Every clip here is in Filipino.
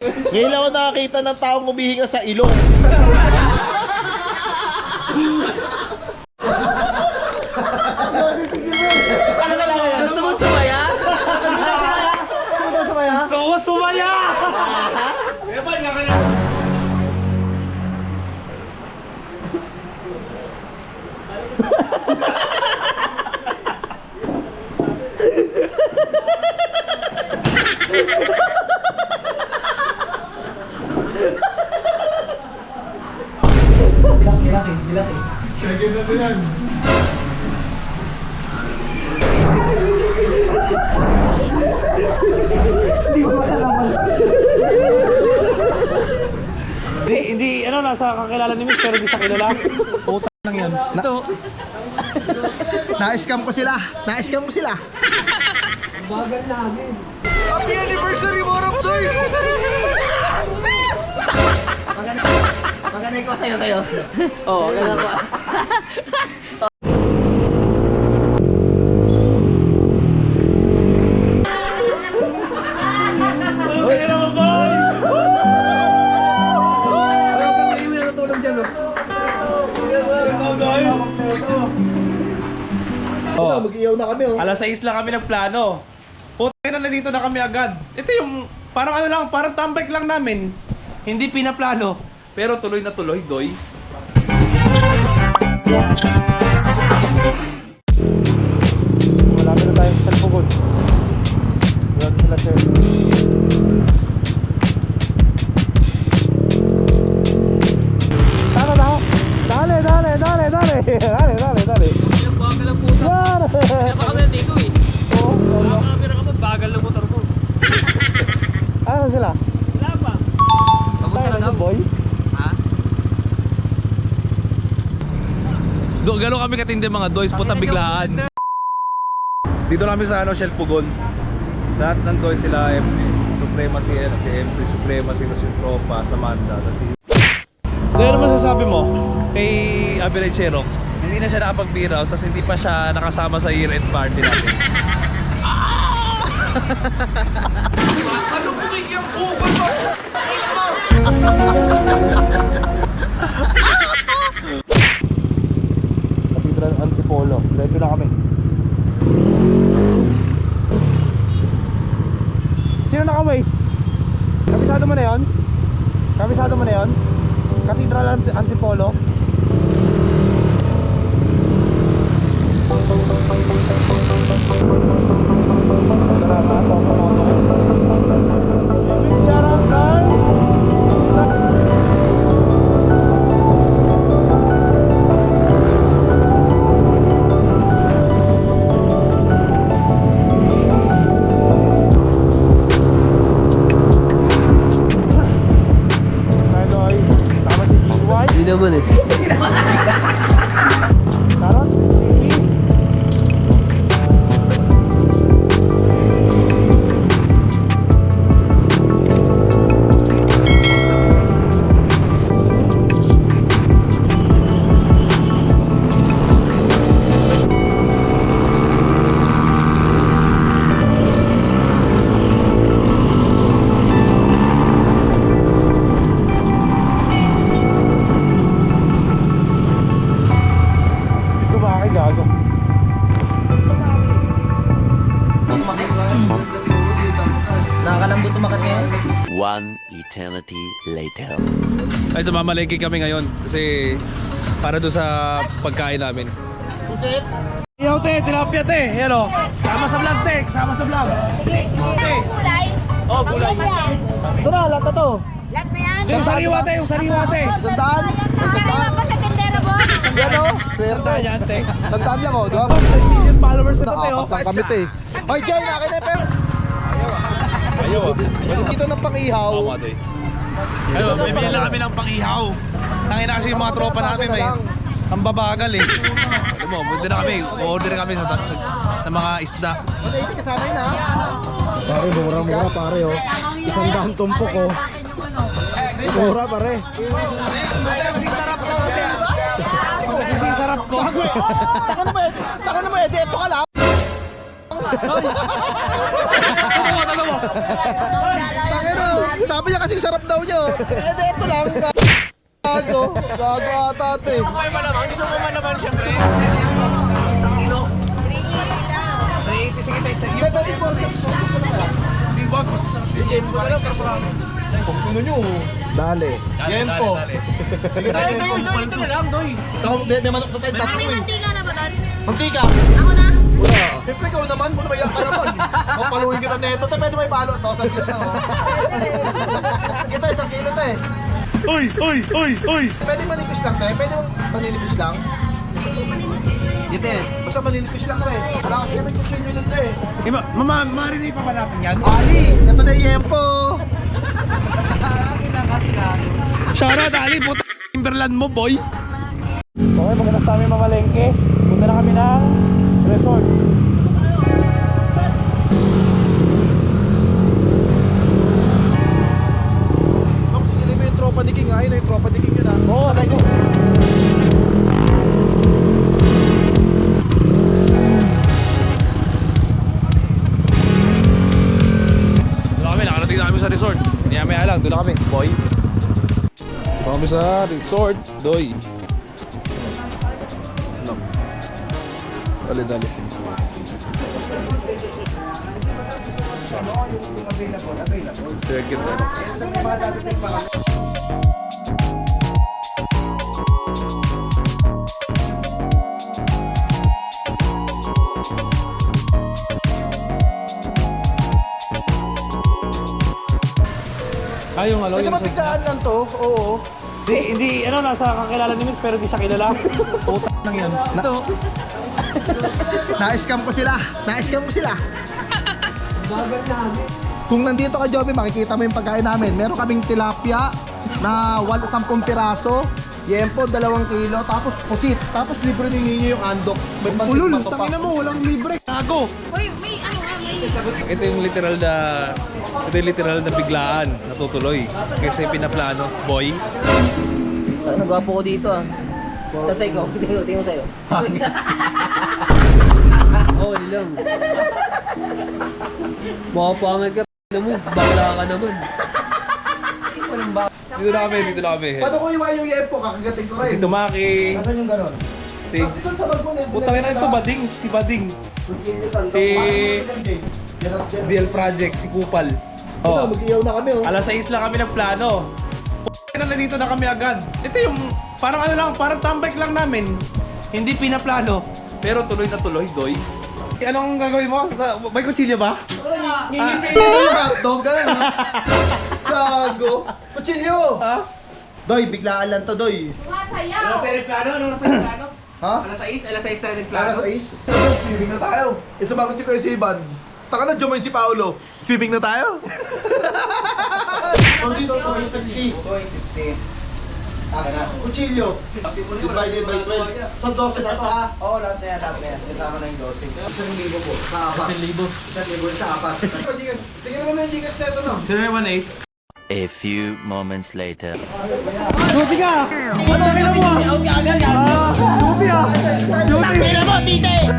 Ngayon ako nakakita ng taong humihinga sa ilong. Ano ka lang yan? Gusto mo sumaya? Gusto mo sumaya? Hindi, ano, nasa kakilala ni Miss, pero di sa kilala. Puta lang yan. Ito. Na-scam ko sila. Na-scam ko sila. Bagal namin. Happy anniversary, Morong Toy! Maganda ko sa'yo. Oo, maganda ko. Okay na mo, boy! Ayaw ka kayo na natulog dyan, Oh, Mag-iyaw na kami, oh. alas 6 lang kami nagplano. Puta na, nandito na kami agad. Ito yung parang ano lang, parang tambay lang namin. Hindi pinaplano, pero tuloy na tuloy, doy. Malapit na tayo sa Talpugod. Doon sila, sir. Tara na! Dale! Bagal ang puta. Kaya pa kami nandito eh. Oo, Kamera ka ba? Bagal ng motor ko. ano sila? Wala pa. Papunta na daw. Boy? Ha? Gano'n kami katindi mga doys, puta biglaan. Dito namin sa Shell Pugon. Lahat ng doys sila, Supremacy, si M3 Supremacy, si Tropa, Samantha, si... So yun naman sasabi mo kay Average Xerox, hindi na siya nakapagbiraw, tapos hindi pa siya nakasama sa year-end party natin. Ano kumikiyang bukol mo? Cathedral Antipolo, ready na kami. Sino naka-waste? Kabisado mo na yun? Cathedral Antipolo. Hindi naman eh. Nakakalambot umakat ngayon. One eternity later. Ay, sa mamalengke kami ngayon kasi para doon sa pagkain namin. Pusit! Iyaw te, tilapia te, yan o. Sama sa vlog te, sama sa vlog. Te. Oh, gulay. Ito na, lahat na to. Lahat na yan. Yung sariwa te, Sandaan? Saan ba sa tendero, boss? Yan, oh. Swerte. Yan te. Sandaan lang, oh. Diba? 10 million followers na to te oh. Nakakapat lang kami, te. Hoy, Jay, akin na, pero. Ayaw ah. Dito ng pang-ihaw. Oo, te. Ayun, bibili lang kami ng pang-ihaw. Tangin na kasi yung mga tropa namin may ang babagal eh. Alam mo, punta na kami, order kami sa mga isda. 180 kasama yun, ha? Pare, mura-mura, pare, oh. 100 tumpok, oh. Mura, pare. Kasi sarap ko. Taka na mo, Edi. Ito ka lang. Tatawa. Tangino, sabi niya kasi sarap daw niyo. Eh, ito lang. Gago ata ito eh. Gusto ko malaman siyempre. Sige tayo sa iyo. Pwede po, Di ba? Gusto sa iyo. ano nyo? Dali. Yempo. Ito na lang, Doy. Ito, may manok na tayo tatlo May eh. mantika na ba doon? Mantika. Ako na? Wala. Siyempre ikaw naman, kung nabaya ka naman. Papaluin kita neto, tayo pwede may palo. Ito, saglit na. Kita, isang kilo to eh. Uy! Pwede manipis lang tayo, pwede maninipis lang. Dito eh, basta maninipis lang tayo. Wala kasi kami kutsilyo nun tayo eh. Iba, marinig pa ba natin yan? Ali, ito na yung Yempo. Shoutout Ali, puta Timberland mo, boy. Okay, maganda sa aming mamalengke. Punta na kami ng resort. Nung sige mo yung tropa ni King, ayun na yung tropa ni King yun ah. Oo. Patay ko. Doon na kami, nakarating na kami sa resort. Maya lang, doon na kami, boy. Doon kami sa resort, doy. Dali. Second. Yung ano, Pwede yung mapigtaan lang to, oo. hindi, nasa kakilala ni Miss pero di siya kilala. Puta lang yan. Ito. Na-scam ko sila. Kung nandito ka, Joby, makikita mo yung pagkain namin. Meron kaming tilapia na 10 piraso, yempo 2 kilo, tapos pusit. Tapos libre ninyo yung andok. May Ulul, pansit pa to pa. tangina mo, walang libre. Gago. Uy, may ano nga, may... Ito yung literal na biglaan, natutuloy. Kasi pinaplano, boy. Nagwapo ko dito ah. Tapos ikaw, tingin ko sa'yo. Oo, lang. Makapangat ka, mo. Bakla ka naman. Dito na kami. Paano ko yung yempo? Kakagating ko rin. Dito Maki. Nasaan yung ganon? Si... Doon sa balkon eh. Putang ina ito, Bading. Si Bading. Si... DL Project, si Kupal. Oh. Mag-iyaw na kami oh. Alas 6 lang kami nagplano. Na nandito na kami agad. Ito yung parang ano lang, parang tambike lang namin. Hindi pinaplano, pero tuloy na tuloy, doy. Anong gagawin mo? May kutsilyo ba? Ngingin yung hotdog ka na. Gago. Kutsilyo. Ha? Doy, biglaan lang to, Doy. Sumasayaw! Anong plano? Ha? Alas 6 tayo Para sa is? Swimming na tayo. Sumagot si Kuya Siban. Taka na, Jomoy si Paolo. Swimming na tayo? So dito, 250. Kutsilyo. Divided by 12. So 12 na to ha? Oo, lahat na yan. Kasama na yung 12. 1,000 po. Sa apat. 1,000 sa apat. Tingnan mo na yung Gcash neto no? 018. A few moments later. Duty ka! Ano kailan mo? Out ka agad yan. Duty ah! Duty! Kailan mo, tite!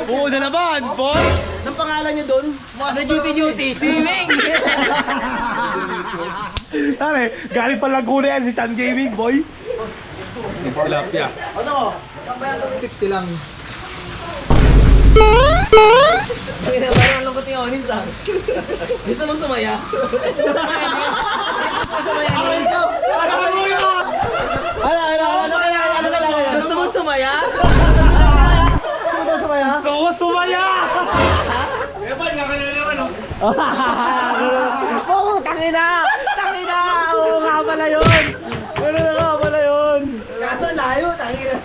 Oo na naman, boy! Anong pangalan niyo doon? Sa duty, swimming! Tare, galing pa Laguna yan si Chan Gaming, boy! Tilapia. Ano? 50 lang. Kaya parang lungkot yung onin sa gusto mo sumaya? Ano gusto mo sumaya? Gusto mo sumaya! Oo, tangina! Oo nga pala yun! Ano na nga pala yun? Kaso layo, tangina.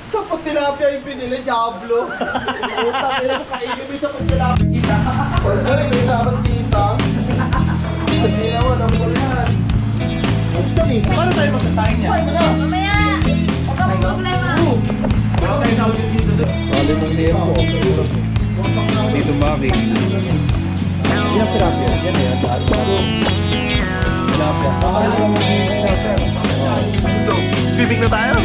Sa pagtilapia yung pinili, Diablo. Utang nila mo kainin mo sa pagtilapia. Wala yung dapat kita. Hindi naman, ang wala yan. Gusto ni. Paano tayo masasahin niya? Mamaya! Huwag kang problema! Bali mong liyan po. Dito Maki. Yan ang tilapia. Yan na yan. tilapia. Bibig na tayo.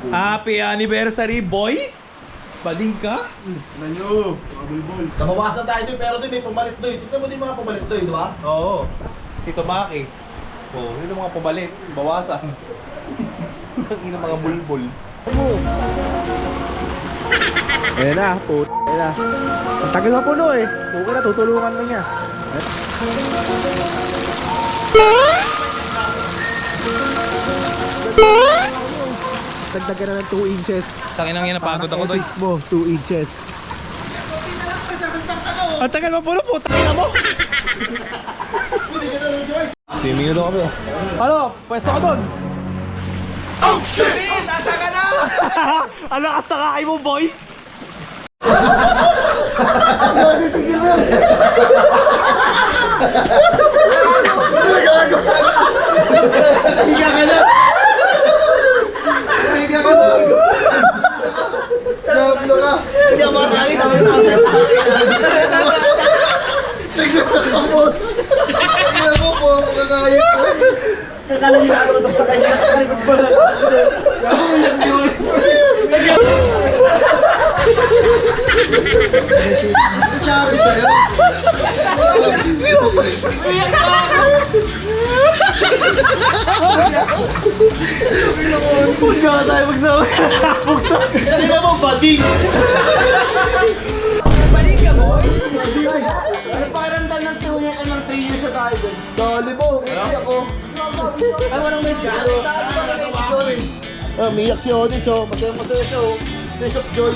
Happy anniversary, boy! Bading ka? Nabawasan tayo doon, pero doon may pumalit doon. Tignan mo din mga pumalit doon, di ba? Oo. Tito Maki. Oo, yun ang mga pabalik. Bawasan. Yung mga bulbul. Ayan na, puto. Ayan na. Ang tagal na puno eh. Okay na, tutulungan lang niya. Dagdagan na ng 2 inches. Tanginang yan, napagod ako doon. Edits mo, 2 inches. Ang tagal mo puno po, tangina mo! Swimming na doon kami. Ano? Pwesto ka doon? Oh shit! Nasa ka na! Ang lakas na kakay mo, boy! Higa ka na! Higa ka na! Gablo ka! Hindi ako makakali. Tignan mo! Tignan mo po, makakayot ko! Sabi sa'yo! Huwag tayo magsama. Tignan mo, bading! Balik ka, boy! Ano pakiramdam ng 2 years and ng 3 years na tayo doon? Dali mo, hindi ako. Ano walang message? Ano sabi ko ng message? Umiyak si Onis, oh. Masaya siya, oh. Face of joy.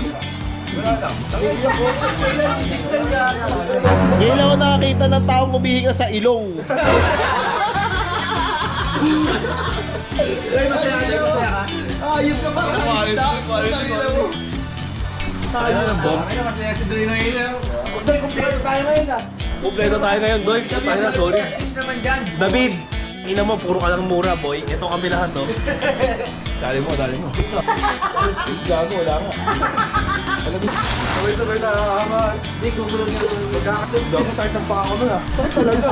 Ngayon lang ako nakakita ng taong humihinga sa ilong. Ayop ka ba? Tangina mo. Kompleto tayo ngayon, Doy. Tayo na, sorry. David, ina mo, puro ka lang mura, boy. Ito kami lahat, no? Dali mo, dali mo. Gago, wala nga. Sabay-sabay na nakakaman. Hindi, sumunod nga. Magkakatid. Gago, sakit ng paa ko nun, ah. Sakit talaga.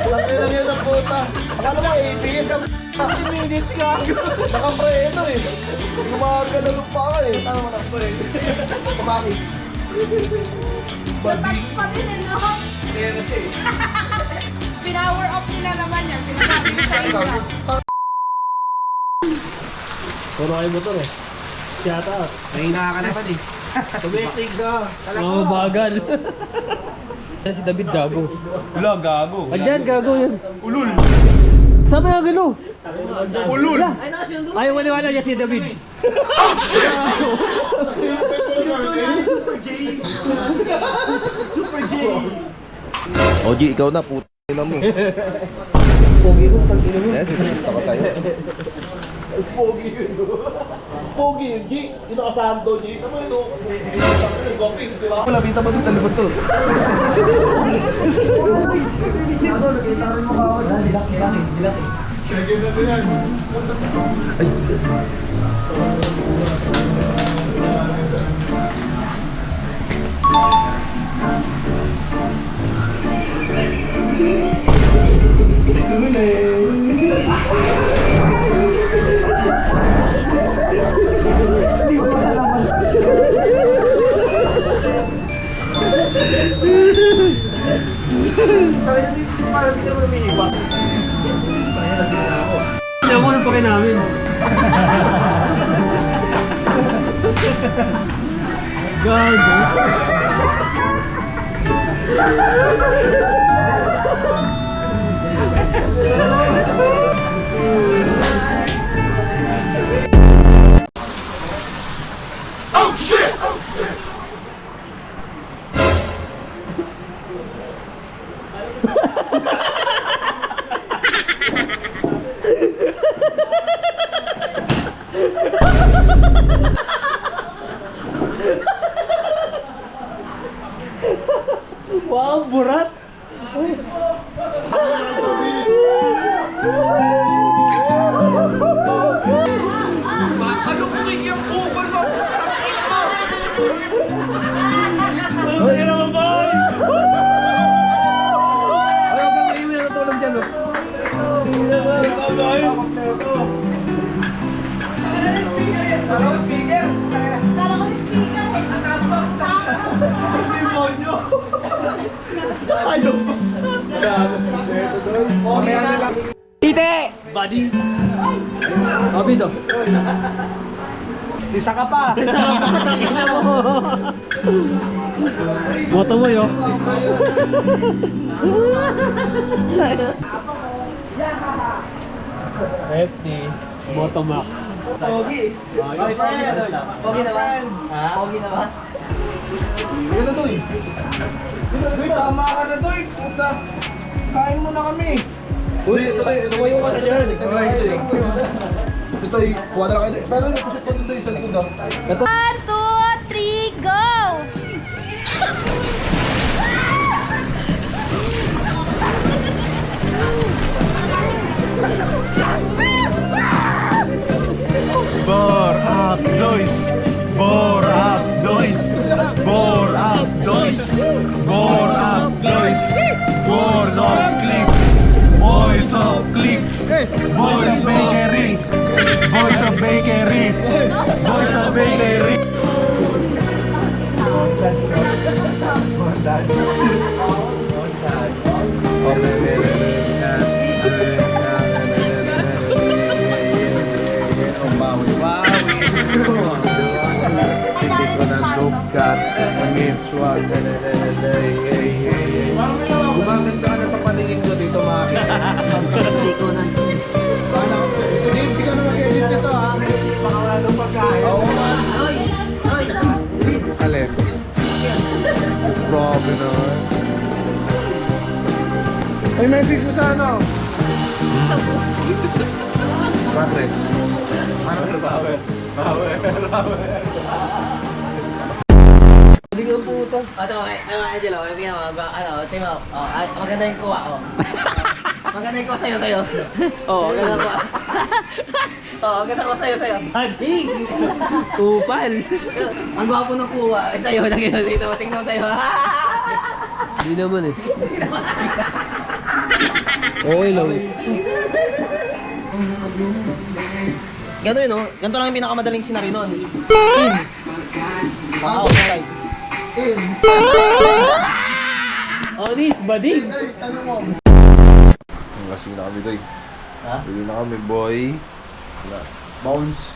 Laki lang yan ang puta. Akala mo, ABS ang 15 minutes nga. Nakapreeno eh. Gumagano ng paa ka eh. Tama mo na, pre. Kumaki. Natas pa din eh, no? Pinower off nila naman yan. Sinasabi ko sa inyo. Puro kayo motor eh. Siyata. Nahina ka naman eh. Tumestig ka. Oo, bagal. Si David gago. Wala, gago. Andyan, gago yan. Ulul. Sabi nga gano? Ulul. Ay, nakasundo. Ayaw maniwala niya si David. OG, ikaw na, puta na mo. Pogi ko, pag ino mo. Eh, disresta ko sa'yo. Pogi yun. Pogi yun, G. Yung nakasando, G. Ano yun, no? Gopings, di ba? Wala, bita mo dun, talibot to. Ayaw mo nang pake namin. Gago. Burat. Ay, naman boy! Ay, huwag kang iiwi na natulog dyan, oh. Kala ko speaker Tite! Buddy! Obi to. Isa ka pa. Moto mo yo. FD Moto Max. Pogi. Pogi na ba? Ha? Pogi na ba? Yan na, Doy. Doy, tama ka na, Doy. Puta. Kain mo na kami. Uy, ito yung ka na dyan. Ito yung kuha na kayo. Pero yung pusit ko dito sa likod. 1, 2, 3, go! Bor up dois, bor up dois, bor up dois, bor up dois, bor up click, boys up click, boys of bakery, boys of bakery, boys of bakery. Hindi ko na lugat, mangiswag, Gumamit ka na sa paningin ko dito, Maki. Hindi ko na. Din, sige na mag-edit nito, ha? Baka wala nang pagkain. Oo, Alin? Grabe naman. May message mo sa ano? Matres. Hindi ko puto. Ito, okay. Angelo, bigyan mo. Timo. Maganda yung kuha, oh. Maganda yung kuha sa'yo. Oo, maganda yung kuha. Oo, maganda ko sa'yo. Buddy! Upal! Ang gwapo ng kuha. Sa'yo, nagino dito. Tingnan mo sa'yo. Hindi naman eh. Okay lang. Ganito yun, no? Ganito lang yung pinakamadaling sinari nun. In. Outside. In. Oh, this, buddy. Ano mo? Kasi na kami doy. Ha? Bili na kami boy. Bounce.